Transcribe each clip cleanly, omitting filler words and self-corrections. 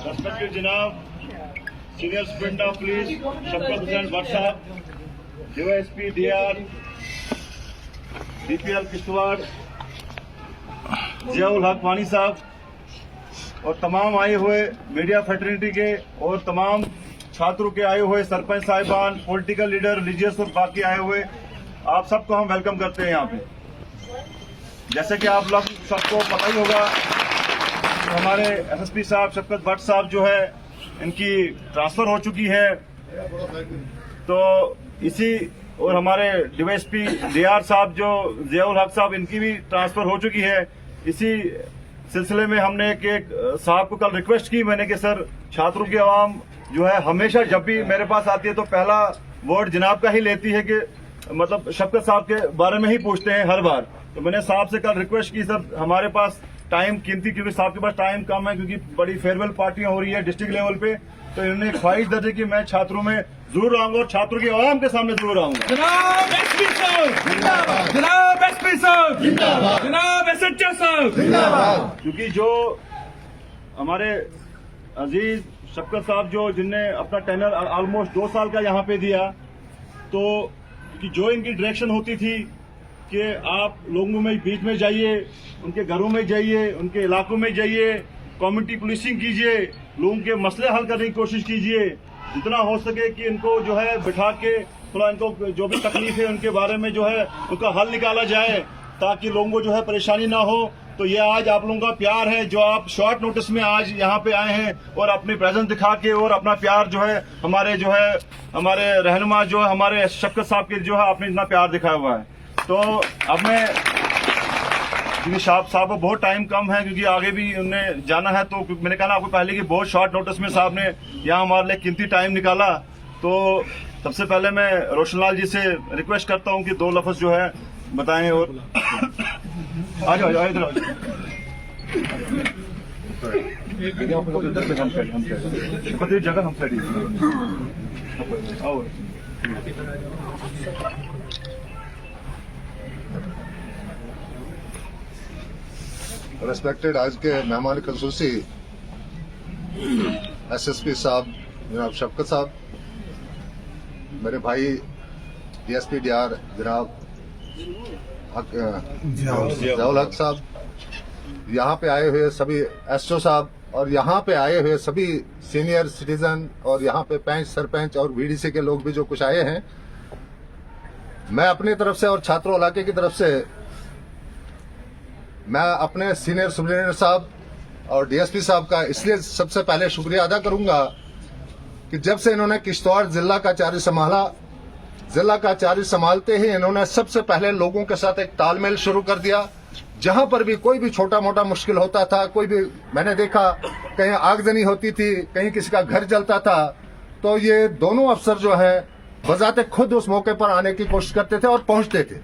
Respected Janab, Senior Superintendent of Police, Shafkat Hussain Bhatt Sahab, DYSP DR, DPL Kishtwar, Ziaul हक वानी साहब और तमाम आए हुए मीडिया फैटर्निटी के और तमाम छात्रों के आए हुए सरपंच साहिबान, पॉलिटिकल लीडर, रिलीजियस और बाकी आए हुए, आप सबको हम वेलकम करते हैं यहाँ पे। जैसे कि आप लोग सबको पता ही होगा, हमारे एसएसपी साहब शफकत भट्ट साहब जो है, इनकी ट्रांसफर हो चुकी है, तो इसी और हमारे डीवाईएसपी डीआर साहब जो जियाउल हक साहब, इनकी भी ट्रांसफर हो चुकी है। इसी सिलसिले में हमने एक साहब को कल रिक्वेस्ट की मैंने कि सर, छात्रों की आवाम जो है हमेशा जब भी मेरे पास आती है तो पहला वर्ड जनाब का ही लेती है कि मतलब शफकत साहब के बारे में ही पूछते हैं हर बार। तो मैंने साहब से कल रिक्वेस्ट की, सर हमारे पास टाइम कीमती, क्योंकि साहब के पास टाइम कम है, क्योंकि बड़ी फेयरवेल पार्टियां हो रही है डिस्ट्रिक्ट लेवल पे, तो इन्होंने ख्वाहिश दर्ज कि मैं छात्रों में जरूर आऊंगा और छात्रों की आवाम के सामने जरूर आऊंगा। जनाब एसपी साहब जिंदाबाद, जनाब एसपी साहब जिंदाबाद, जनाब एसएचओ साहब जिंदाबाद। क्योंकि जो हमारे अजीज शफकत साहब जो जिनने अपना टेनर ऑलमोस्ट 2 साल का यहाँ पे दिया, तो कि जो इनकी डायरेक्शन होती थी कि आप लोगों में बीच में जाइए, उनके घरों में जाइए, उनके इलाकों में जाइए, कम्युनिटी पुलिसिंग कीजिए, लोगों के मसले हल करने की कोशिश कीजिए, जितना हो सके कि इनको जो है बिठा के थोड़ा इनको जो भी तकलीफ है उनके बारे में जो है उनका हल निकाला जाए, ताकि लोगों को जो है परेशानी ना हो। तो ये आज आप लोगों का प्यार है जो आप शॉर्ट नोटिस में आज यहाँ पे आए हैं और अपनी प्रेजेंस दिखा के और अपना प्यार जो है हमारे रहनुमा जो है हमारे शफकत साहब के जो है आपने इतना प्यार दिखाया हुआ है। तो अब मैं, क्योंकि साहब को बहुत टाइम कम है, क्योंकि आगे भी उन्हें जाना है, तो मैंने कहा ना आपको पहले कि बहुत शॉर्ट नोटिस में साहब ने यहाँ हमारे लिए कीमती टाइम निकाला। तो सबसे पहले मैं रोशनलाल जी से रिक्वेस्ट करता हूँ कि 2 लफ्ज जो है बताएं। और आ जाओ इधर आओ, जगह हम रेस्पेक्टेड आज के मेहमान खसूसी एसएसपी साहब जनाब शफकत साहब, मेरे भाई डीएसपी डीआर जनाब ज़ियाउल हक साहब, यहाँ पे आए हुए सभी एसओ साहब और यहाँ पे आए हुए सभी सीनियर सिटीजन और यहाँ पे पंच सरपंच और वीडीसी के लोग भी जो कुछ आए हैं, मैं अपनी तरफ से और छात्रों इलाके की तरफ से मैं अपने सीनियर सुपरिटेंडेंट साहब और डीएसपी साहब का इसलिए सबसे पहले शुक्रिया अदा करूंगा कि जब से इन्होंने किश्तवाड़ जिला का चार्ज संभाला, जिला का चार्ज संभालते ही इन्होंने सबसे पहले लोगों के साथ एक तालमेल शुरू कर दिया। जहां पर भी कोई भी छोटा मोटा मुश्किल होता था, कोई भी मैंने देखा कहीं आगजनी होती थी, कहीं किसी का घर जलता था, तो ये दोनों अफसर जो है बजाते खुद उस मौके पर आने की कोशिश करते थे और पहुंचते थे।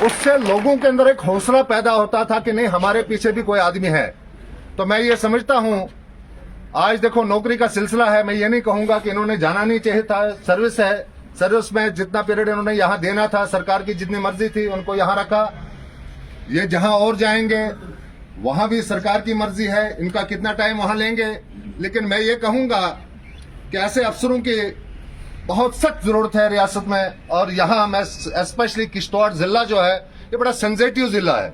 उससे लोगों के अंदर एक हौसला पैदा होता था कि नहीं, हमारे पीछे भी कोई आदमी है। तो मैं ये समझता हूं, आज देखो नौकरी का सिलसिला है, मैं ये नहीं कहूंगा कि इन्होंने जाना नहीं चाहिए था, सर्विस है, सर्विस में जितना पीरियड इन्होंने यहाँ देना था, सरकार की जितनी मर्जी थी उनको यहाँ रखा। ये जहां और जाएंगे वहां भी सरकार की मर्जी है, इनका कितना टाइम वहां लेंगे। लेकिन मैं ये कहूंगा कि ऐसे अफसरों की बहुत सख्त जरूरत है रियासत में। और यहाँ मैं स्पेशली किश्तवाड़ जिला जो है ये बड़ा सेंसिटिव जिला है,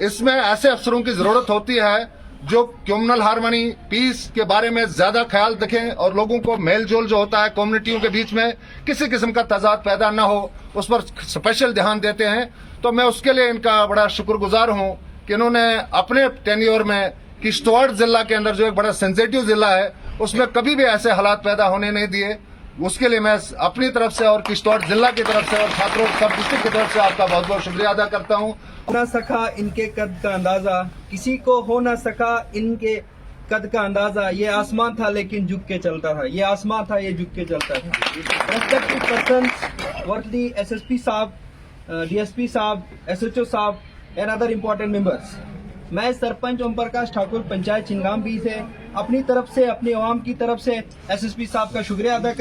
इसमें ऐसे अफसरों की जरूरत होती है जो कम्युनल हार्मनी पीस के बारे में ज्यादा ख्याल रखें और लोगों को मेल जोल जो होता है कम्युनिटियों के बीच में किसी किस्म का तजाद पैदा न हो, उस पर स्पेशल ध्यान देते हैं। तो मैं उसके लिए इनका बड़ा शुक्रगुजार हूं कि इन्होंने अपने टेन्योर में किश्तवाड़ जिला के अंदर जो एक बड़ा सेंसिटिव जिला है उसमें कभी भी ऐसे हालात पैदा होने नहीं दिए। उसके लिए मैं अपनी तरफ से और किश्तवाड़ जिला की तरफ से और छात्रों सब डिस्ट्रिक्ट की तरफ से आपका बहुत बहुत शुक्रिया अदा करता हूं। ना सका इनके कद का अंदाजा, किसी को हो ना सका इनके कद का अंदाजा। ये आसमान था लेकिन झुक के चलता था, ये आसमान था ये झुक के चलता था। रेस्पेक्टेड पर्सन, वर्कली एसएसपी साहब, डीएसपी साहब, एसएचओ साहब एंड अदर इम्पोर्टेंट मेंबर्स, मैं सरपंच ओम प्रकाश ठाकुर पंचायत चिंगाम बी से अपनी तरफ से अपनी आवाम की तरफ से एसएसपी साहब का शुक्रिया अदा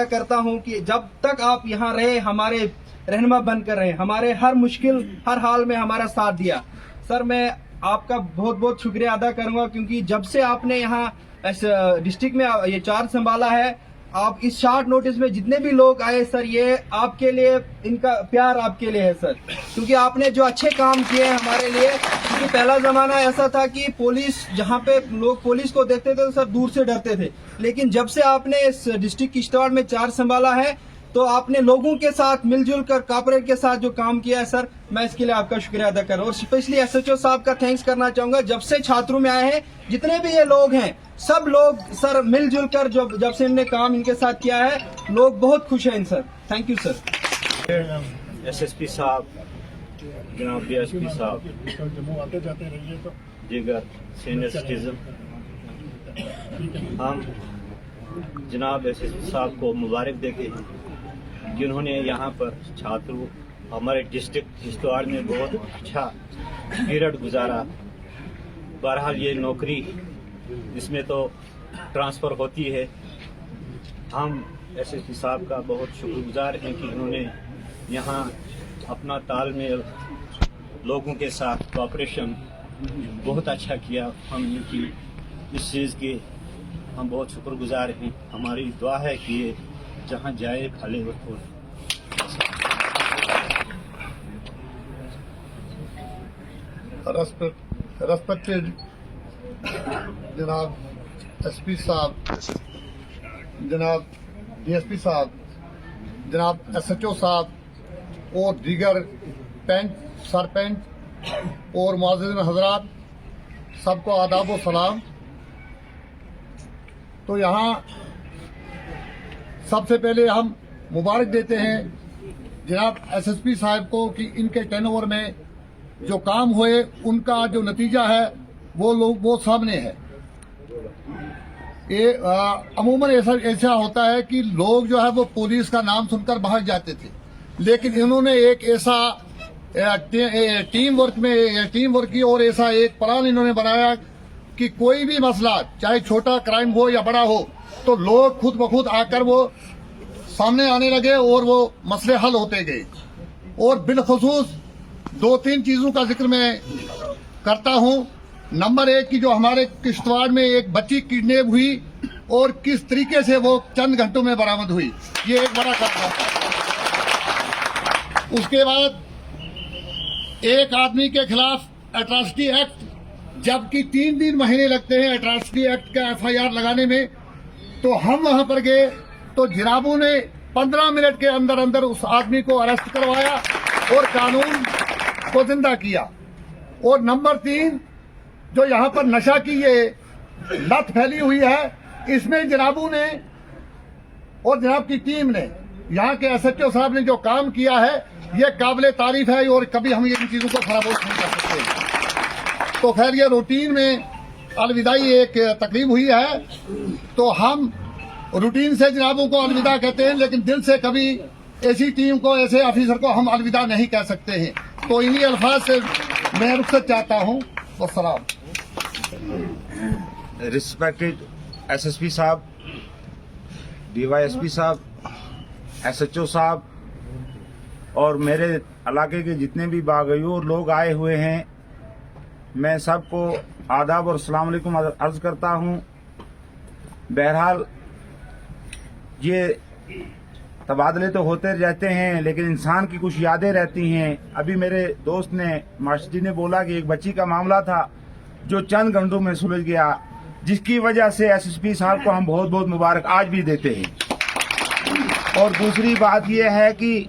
करता हूं कि जब तक आप यहाँ रहे हमारे रहनुमा बनकर रहे, हमारे हर मुश्किल हर हाल में हमारा साथ दिया। सर मैं आपका बहुत बहुत शुक्रिया अदा करूंगा क्योंकि जब से आपने यहाँ डिस्ट्रिक्ट में ये चार्ज संभाला है, आप इस शॉर्ट नोटिस में जितने भी लोग आए सर, ये आपके लिए, इनका प्यार आपके लिए है सर, क्योंकि आपने जो अच्छे काम किए हैं हमारे लिए। क्योंकि पहला जमाना ऐसा था कि पुलिस, जहाँ पे लोग पुलिस को देखते थे तो सर दूर से डरते थे, लेकिन जब से आपने इस डिस्ट्रिक्ट किश्तवाड़ में चार्ज संभाला है तो आपने लोगों के साथ मिलजुल कर कॉर्पोरेट के साथ जो काम किया है सर, मैं इसके लिए आपका शुक्रिया अदा कर रहा हूँ। और स्पेशली एसएचओ साहब का थैंक्स करना चाहूंगा। जब से छात्रों में आए हैं, जितने भी ये लोग हैं, सब लोग सर मिलजुल कर जब से इनने काम इनके साथ किया है, लोग बहुत खुश हैं sir. Thank you sir. SSP साहब, जनाब डीएसपी साहब, दीगर सीनियर सिटीजन, हम जनाब एसएसपी साहब को मुबारक देते हैं जिन्होंने यहाँ पर छात्रों हमारे डिस्ट्रिक्ट किश्तवाड़ में बहुत अच्छा पीरियड गुजारा। बहरहाल ये नौकरी इसमें तो ट्रांसफ़र होती है। हम एसएसपी साहब का बहुत शुक्रगुजार हैं कि उन्होंने यहाँ अपना तालमेल लोगों के साथ कोऑपरेशन बहुत अच्छा किया। हम इनकी इस चीज़ की हम बहुत शुक्रगुजार हैं। हमारी दुआ है कि ये जहाँ जाए भले हो। रेस्पेक्टेड जनाब एसपी साहब, जनाब डीएसपी साहब, जनाब एसएचओ साहब और दीगर पंच सरपंच और मुआज़िन हजरात, सबको आदाब व सलाम। तो यहाँ सबसे पहले हम मुबारक देते हैं जनाब एसएसपी साहब को कि इनके टेनओवर में जो काम हुए उनका जो नतीजा है वो सामने है। ये अमूमन ऐसा होता है कि लोग जो है वो पुलिस का नाम सुनकर बाहर जाते थे, लेकिन इन्होंने एक ऐसा टीम वर्क की और ऐसा एक प्लान इन्होंने बनाया कि कोई भी मसला, चाहे छोटा क्राइम हो या बड़ा हो, तो लोग खुद ब खुद आकर वो सामने आने लगे और वो मसले हल होते गए। और बिलखुसूस 2-3 चीजों का जिक्र मैं करता हूं। नंबर 1 की जो हमारे किश्तवाड़ में एक बच्ची किडनैप हुई और किस तरीके से वो चंद घंटों में बरामद हुई, ये एक बड़ा कदम है। उसके बाद एक आदमी के खिलाफ एट्रॉसिटी एक्ट, जबकि 3 महीने लगते हैं एट्रॉसिटी एक्ट का FIR लगाने में, तो हम वहां पर गए तो जनाबों ने 15 मिनट के अंदर अंदर उस आदमी को अरेस्ट करवाया और कानून को जिंदा किया। और नंबर 3, जो यहाँ पर नशा की ये लत फैली हुई है, इसमें जनाबों ने और जनाब की टीम ने, यहाँ के SHO साहब ने जो काम किया है, ये काबिल तारीफ है और कभी हम इन चीजों को फरामोश नहीं कर सकते। तो खैर ये रूटीन में अलविदाई एक तकलीफ हुई है, तो हम रूटीन से जनाबों को अलविदा कहते हैं, लेकिन दिल से कभी ऐसी टीम को, ऐसे ऑफिसर को हम अलविदा नहीं कह सकते हैं। तो इन्हीं अल्फाज से मैं रुखसत चाहता हूँ। वस्सलाम। रिस्पेक्टेड SSP साहब, DYSP साहब, SHO साहब और मेरे इलाके के जितने भी बागैयूर लोग आए हुए हैं, मैं सबको आदाब और अस्सलाम वालेकुम अर्ज करता हूं। बहरहाल ये तबादले तो होते रहते हैं, लेकिन इंसान की कुछ यादें रहती हैं। अभी मेरे दोस्त ने, मास्टर जी ने बोला कि एक बच्ची का मामला था जो चंद घंटों में सुलझ गया, जिसकी वजह से SSP साहब को हम बहुत बहुत मुबारक आज भी देते हैं। और दूसरी बात यह है कि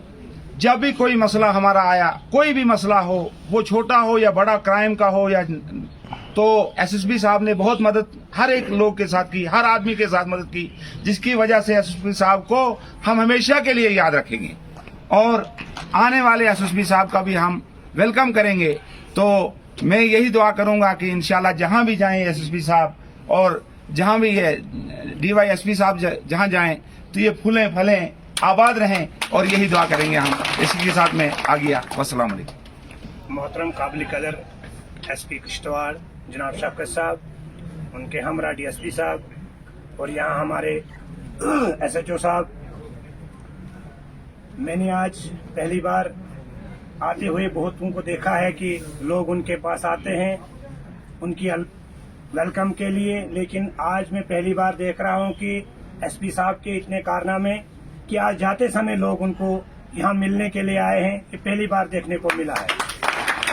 जब भी कोई मसला हमारा आया, कोई भी मसला हो, वो छोटा हो या बड़ा, क्राइम का हो या, तो SSP साहब ने बहुत मदद हर एक लोग के साथ की, हर आदमी के साथ मदद की, जिसकी वजह से SSP साहब को हम हमेशा के लिए याद रखेंगे और आने वाले SSP साहब का भी हम वेलकम करेंगे। तो मैं यही दुआ करूंगा कि इंशाल्लाह जहां भी जाएं SSP साहब और जहां भी ये DYSP साहब जहां जाएं तो ये फूलें फलें आबाद रहें, और यही दुआ करेंगे हम। इसी के साथ में आ गया। वस्सलाम वालेकुम। मोहतरम काबिल कदर SP किश्तवाड़ जनाब शफकत साहब, उनके हमरा DSP साहब और यहाँ हमारे SHO साहब, मैंने आज पहली बार आते हुए बहुतों को देखा है कि लोग उनके पास आते हैं उनकी वेलकम के लिए, लेकिन आज मैं पहली बार देख रहा हूँ कि SP साहब के इतने कारनामे कि आज जाते समय लोग उनको यहाँ मिलने के लिए आए हैं, ये पहली बार देखने को मिला है।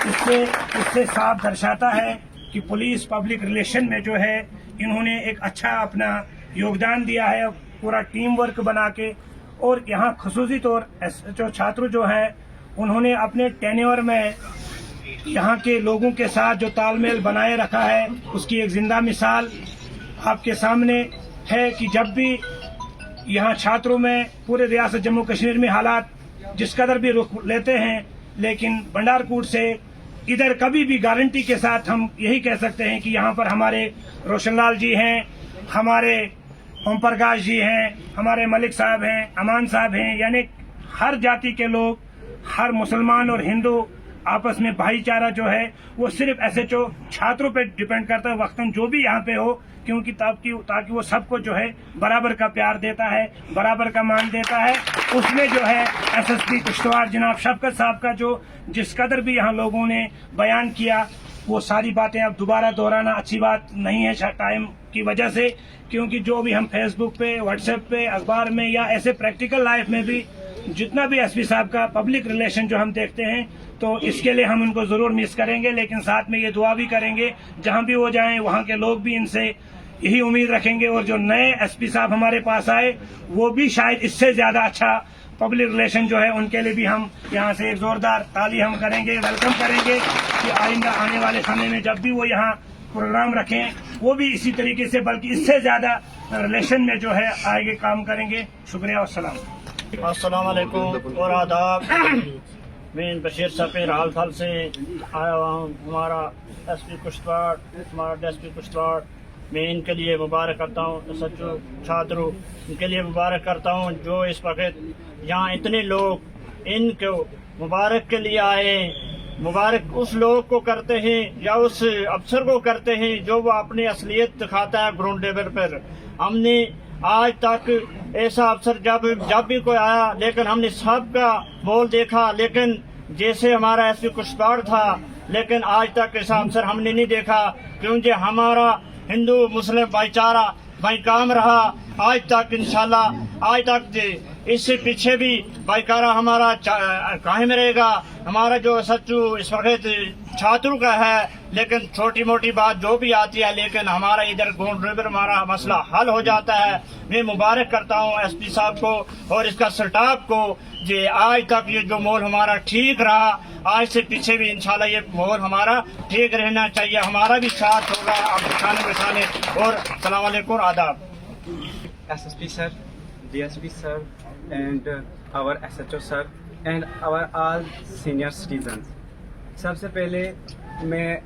इससे साफ दर्शाता है कि पुलिस पब्लिक रिलेशन में जो है इन्होंने एक अच्छा अपना योगदान दिया है, पूरा टीम वर्क बना के। और यहाँ खसूसी तौर SHO छात्र जो हैं उन्होंने अपने टेन्योर में यहाँ के लोगों के साथ जो तालमेल बनाए रखा है, उसकी एक जिंदा मिसाल आपके सामने है कि जब भी यहाँ छात्रों में, पूरे रियासत जम्मू कश्मीर में हालात जिस कदर भी रुख लेते हैं, लेकिन भंडारकोट से इधर कभी भी गारंटी के साथ हम यही कह सकते हैं कि यहाँ पर हमारे रोशनलाल जी हैं, हमारे ओम प्रकाश जी हैं, हमारे मलिक साहब हैं, अमान साहब हैं, यानी हर जाति के लोग, हर मुसलमान और हिंदू आपस में भाईचारा जो है वो सिर्फ SHO छात्रों पे डिपेंड करता है, वक्तन जो भी यहाँ पे हो, क्योंकि ताकि वो सबको जो है बराबर का प्यार देता है, बराबर का मान देता है। उसमें जो है SSP किश्तवाड़ जनाब शफकत साहब का जो जिस कदर भी यहाँ लोगों ने बयान किया, वो सारी बातें अब दोबारा दोहराना अच्छी बात नहीं है टाइम की वजह से, क्योंकि जो भी हम फेसबुक पे, व्हाट्सएप पे, अखबार में या ऐसे प्रैक्टिकल लाइफ में भी जितना भी SP साहब का पब्लिक रिलेशन जो हम देखते हैं, तो इसके लिए हम उनको जरूर मिस करेंगे, लेकिन साथ में ये दुआ भी करेंगे जहां भी वो जाएं वहां के लोग भी इनसे यही उम्मीद रखेंगे, और जो नए SP साहब हमारे पास आए वो भी शायद इससे ज्यादा अच्छा पब्लिक रिलेशन जो है उनके लिए भी हम यहाँ से एक जोरदार ताली हम करेंगे, वेलकम करेंगे कि आइंदा आने वाले समय में जब भी वो यहाँ प्रोग्राम रखें वो भी इसी तरीके से, बल्कि इससे ज्यादा रिलेशन में जो है आगे काम करेंगे। शुक्रिया। अस्सलाम वालेकुम और आदाब। मैं बशीर सफ़ीर हाल से आया हुआ हूँ। हमारा SP किश्तवाड़, हमारा DSP किश्तवाड़, मैं इनके लिए मुबारक करता हूँ, SHO छात्रों इनके लिए मुबारक करता हूँ जो इस वक्त यहाँ इतने लोग इनको मुबारक के लिए आए। मुबारक उस लोग को करते हैं या उस अफसर को करते हैं जो वो अपनी असलियत दिखाता है ग्राउंड लेवल पर। हमने आज तक ऐसा अफसर जब भी कोई आया, लेकिन हमने सबका बोल देखा, लेकिन जैसे हमारा एसपी कुशवाड़ था, लेकिन आज तक ऐसा अफसर हमने नहीं देखा, क्योंकि हमारा हिंदू मुस्लिम भाईचारा काम रहा आज तक। इंशाल्लाह आज तक इससे पीछे भी भाईचारा हमारा कायम रहेगा। हमारा जो सच्चू इस वक्त छात्रों का है, लेकिन छोटी मोटी बात जो भी आती है, लेकिन हमारा इधर गोंड रिवर हमारा मसला हल हो जाता है। मैं मुबारक करता हूँ एसपी साहब को और इसका स्टाफ को, जे आज तक ये जो माहौल हमारा ठीक रहा, आज से पीछे भी इंशाल्लाह ये माहौल हमारा ठीक रहना चाहिए। हमारा भी साथ होगा आप बिछाने बिछाने। और सलाम अलैकुम, आदाब। SSP sir, DSP sir, and our SHO sir, and our all senior citizens. सबसे पहले मैं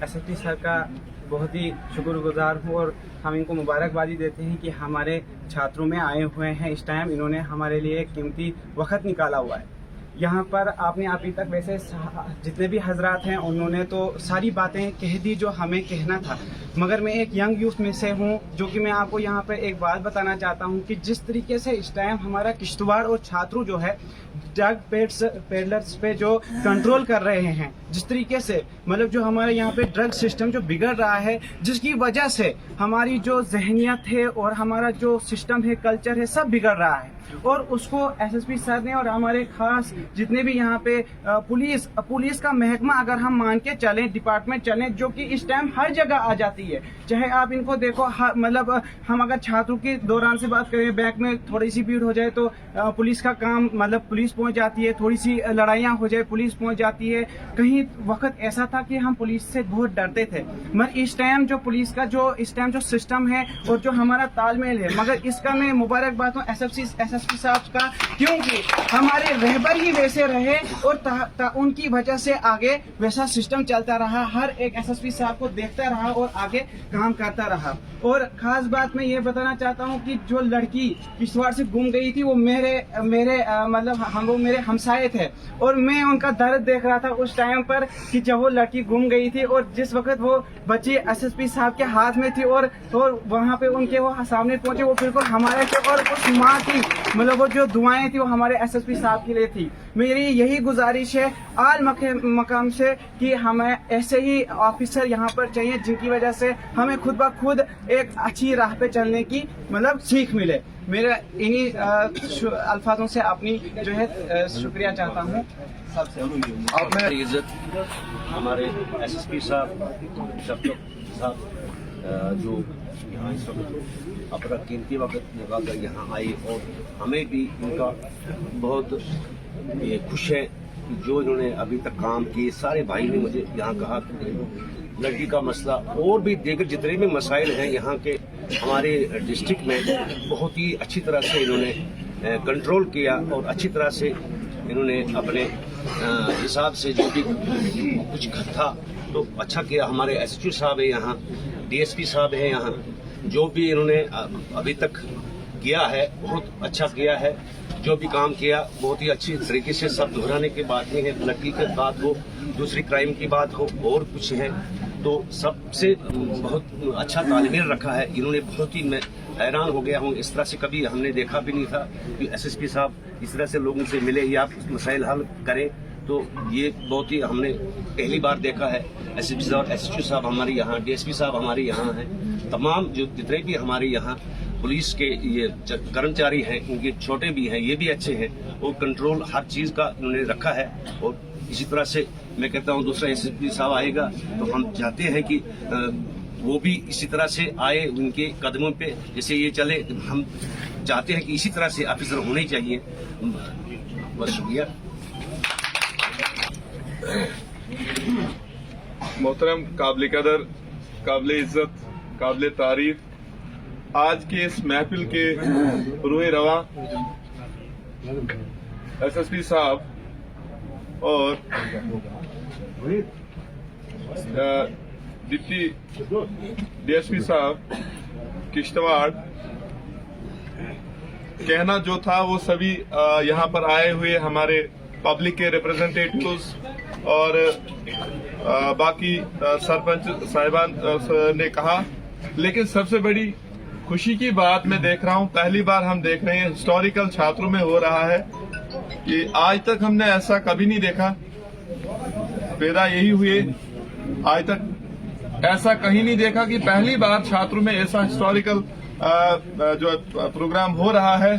SSP सर का बहुत ही शुक्रगुजार हूँ और हम इनको मुबारकबादी देते हैं कि हमारे छात्रों में आए हुए हैं। इस टाइम इन्होंने हमारे लिए कीमती वक्त निकाला हुआ है। यहाँ पर आपने अभी तक वैसे जितने भी हजरात हैं उन्होंने तो सारी बातें कह दी जो हमें कहना था, मगर मैं एक यंग यूथ में से हूँ जो कि मैं आपको यहाँ पर एक बात बताना चाहता हूँ कि जिस तरीके से इस टाइम हमारा किश्तवाड़ और छात्रों जो है ड्रग पेडलर्स पे जो कंट्रोल कर रहे हैं, जिस तरीके से मतलब जो हमारे यहाँ पे ड्रग सिस्टम जो बिगड़ रहा है, जिसकी वजह से हमारी जो जहनियत है और हमारा जो सिस्टम है, कल्चर है, सब बिगड़ रहा है। और उसको SSP सर ने और हमारे खास जितने भी यहाँ पे पुलिस का महकमा अगर हम मान के चलें, डिपार्टमेंट चलें, जो कि इस टाइम हर जगह आ जाती है। चाहे आप इनको देखो, मतलब हम अगर छात्रों के दौरान से बात करें, बैंक में थोड़ी सी भीड़ हो जाए तो पुलिस का काम, मतलब पुलिस पहुंच जाती है, थोड़ी सी लड़ाइयाँ हो जाए पुलिस पहुंच जाती है। कहीं वक्त ऐसा था कि हम पुलिस से बहुत डरते थे, मगर इस टाइम जो पुलिस का जो इस टाइम जो सिस्टम है और जो हमारा तालमेल है, मगर इसका मैं मुबारकबाद हूँ SSP साहब का, क्योंकि हमारे रहबर ही वैसे रहे और उनकी वजह से आगे वैसा सिस्टम चलता रहा। हर एक SSP साहब को देखता रहा और आगे काम करता रहा। और खास बात मैं ये बताना चाहता हूँ कि जो लड़की किश्तवाड़ से गुम गई थी वो मेरे हमसाये थे और मैं उनका दर्द देख रहा था उस टाइम पर कि जब वो लड़की गुम गई थी और जिस वक्त वो बच्ची SSP साहब के हाथ में थी और वहाँ पे उनके वो सामने पहुंचे, वो बिल्कुल हमारे थे और उस माँ की मतलब वो जो दुआएं थी वो हमारे SSP साहब के लिए थी। मेरी यही गुजारिश है आल मकाम से कि हमें ऐसे ही ऑफिसर यहाँ पर चाहिए जिनकी वजह से हमें खुद ब खुद एक अच्छी राह पे चलने की मतलब सीख मिले। मेरा इन्हीं अल्फाजों से अपनी जो है शुक्रिया चाहता हूँ सबसे। हमारी इज्जत हमारे SSP साहब जो यहाँ इस वक्त अपना कीमती वक्त निकाल कर यहाँ आए और हमें भी इनका बहुत खुश है कि जो इन्होंने अभी तक काम किए। सारे भाई ने मुझे यहाँ कहा कि लड़की का मसला और भी दीगर जितने भी मसाइल हैं यहाँ के हमारे डिस्ट्रिक्ट में बहुत ही अच्छी तरह से इन्होंने कंट्रोल किया और अच्छी तरह से इन्होंने अपने हिसाब से जो भी कुछ था तो अच्छा किया। हमारे SHO साहब है यहाँ, DSP साहब है यहाँ, जो भी इन्होंने अभी तक किया है बहुत अच्छा किया है। जो भी काम किया बहुत ही अच्छी तरीके से, सब दोहराने की बात नहीं है। लड़की की बात हो, दूसरी क्राइम की बात हो और कुछ है, तो सबसे बहुत अच्छा तालमेल रखा है इन्होंने। बहुत ही मैं हैरान हो गया हूँ, इस तरह से कभी हमने देखा भी नहीं था कि SSP साहब इस तरह से लोगों से मिले या मसाइल हल करें। तो ये बहुत ही हमने पहली बार देखा है। SSP साहब, SHO साहब हमारे यहाँ, DSP साहब हमारे यहाँ हैं, तमाम जो जितने भी हमारे यहाँ पुलिस के ये कर्मचारी हैं, इनके छोटे भी हैं, ये भी अच्छे हैं और कंट्रोल हर चीज़ का इन्होंने रखा है। और इसी तरह से मैं कहता हूँ दूसरा SSP साहब आएगा तो हम चाहते हैं कि वो भी इसी तरह से आए, उनके कदमों पे जैसे ये चले। हम चाहते हैं कि इसी तरह से ऑफिसर होने चाहिए। बहुत शुक्रिया। मोहतरम, काबिल कदर, काबिल इज्जत, काबिल तारीफ, आज के इस महफिल के रूह रवा SSP साहब और डिप्टी DSP साहब किश्तवाड़, कहना जो था वो सभी यहाँ पर आए हुए हमारे पब्लिक के रिप्रेजेंटेटिव्स और बाकी सरपंच साहिबान ने कहा। लेकिन सबसे बड़ी खुशी की बात मैं देख रहा हूं, पहली बार हम देख रहे हैं हिस्टोरिकल छात्रों में हो रहा है कि आज तक हमने ऐसा कभी नहीं देखा। पैदा यही हुए, आज तक ऐसा कहीं नहीं देखा कि पहली बार छात्रों में ऐसा हिस्टोरिकल जो प्रोग्राम हो रहा है।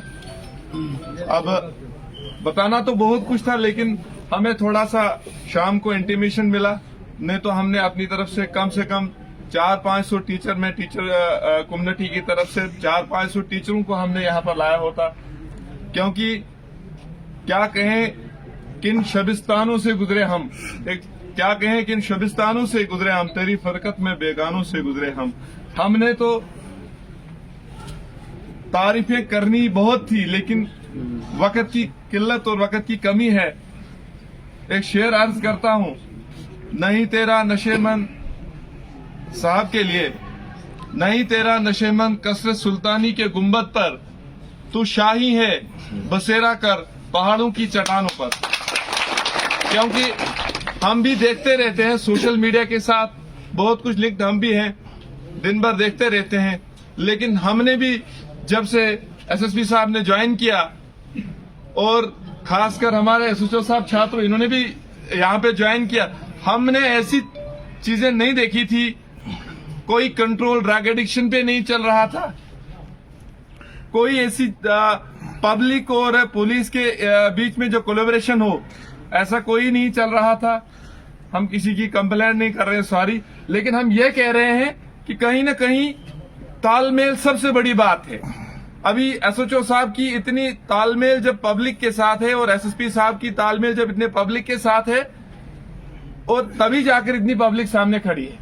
अब बताना तो बहुत कुछ था, लेकिन हमें थोड़ा सा शाम को इंटीमेशन मिला, नहीं तो हमने अपनी तरफ से कम 400-500 टीचर में टीचर कम्युनिटी की तरफ से 400-500 टीचरों को हमने यहाँ पर लाया होता, क्योंकि क्या कहें किन शबिस्तानों से गुजरे हम, क्या कहें किन शबिस्तानों से गुजरे हम, तेरी फरकत में बेगानों से गुजरे हम। हमने तो तारीफें करनी बहुत थी, लेकिन वक्त की किल्लत और वक्त की कमी है। एक शेर अर्ज करता हूं, नहीं तेरा नशेमंद साहब के लिए, नहीं तेरा नशेमंद कसरत सुल्तानी के गुंबद पर, तू शाही है बसेरा कर पहाड़ों की चट्टानों पर। क्योंकि हम भी देखते रहते हैं सोशल मीडिया के साथ, बहुत कुछ लिंक्ड हम भी हैं, दिन भर देखते रहते हैं, लेकिन हमने भी जब से एसएसपी साहब ने ज्वाइन किया और खासकर हमारे एसएचओ साहब छात्र इन्होंने भी यहाँ पे ज्वाइन किया, हमने ऐसी चीजें नहीं देखी थी। कोई कंट्रोल ड्रग एडिक्शन पे नहीं चल रहा था, कोई ऐसी पब्लिक और पुलिस के बीच में जो कोलैबोरेशन हो, ऐसा कोई नहीं चल रहा था। हम किसी की कंप्लेंट नहीं कर रहे, सॉरी, लेकिन हम ये कह रहे हैं कि कहीं ना कहीं तालमेल सबसे बड़ी बात है। अभी एसएचओ साहब की इतनी तालमेल जब पब्लिक के साथ है और एसएसपी साहब की तालमेल जब इतने पब्लिक के साथ है, और तभी जाकर इतनी पब्लिक सामने खड़ी है।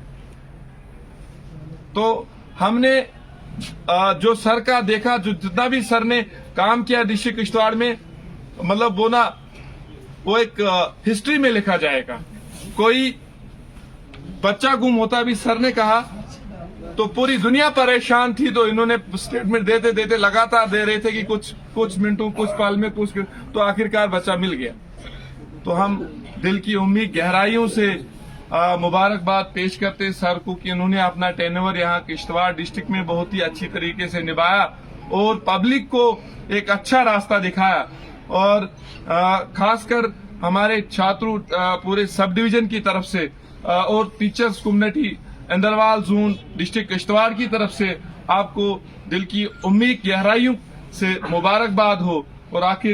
तो हमने जो सर का देखा, जो जितना भी सर ने काम किया डिस्ट्रिक्ट किश्तवाड़ में, मतलब वो एक हिस्ट्री में लिखा जाएगा। कोई बच्चा गुम होता भी सर ने कहा तो पूरी दुनिया परेशान थी, तो इन्होंने स्टेटमेंट देते देते लगातार दे रहे थे कि कुछ मिनटों कुछ पल में तो आखिरकार बच्चा मिल गया। तो हम दिल की उम्मीद गहराइयों से मुबारकबाद पेश करते सर को कि उन्होंने अपना टेन्योर यहाँ किश्तवाड़ डिस्ट्रिक्ट में बहुत ही अच्छी तरीके से निभाया और पब्लिक को एक अच्छा रास्ता दिखाया। और खासकर हमारे छात्रों पूरे सब डिवीजन की तरफ से और teachers community Inderwal zone district Kishtwar की तरफ से आपको दिल की उम्मीद गहराइयों से मुबारकबाद हो। और आखिर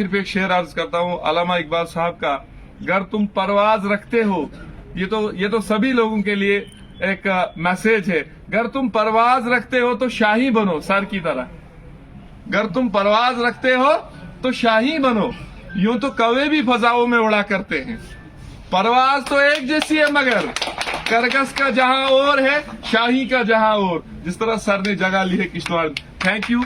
पे एक शेर अर्ज करता हूँ अल्लामा इकबाल साहब का, अगर तुम परवाज रखते हो, ये तो सभी लोगों के लिए एक मैसेज है, अगर तुम परवाज रखते हो तो शाही बनो सर की तरह, अगर तुम परवाज रखते हो तो शाही बनो। यूं तो कौवे भी फजाओं में उड़ा करते हैं, परवाज तो एक जैसी है, मगर करकस का जहां और है, शाही का जहां और, जिस तरह सर ने जगह ली है किश्तवाड़। Thank you.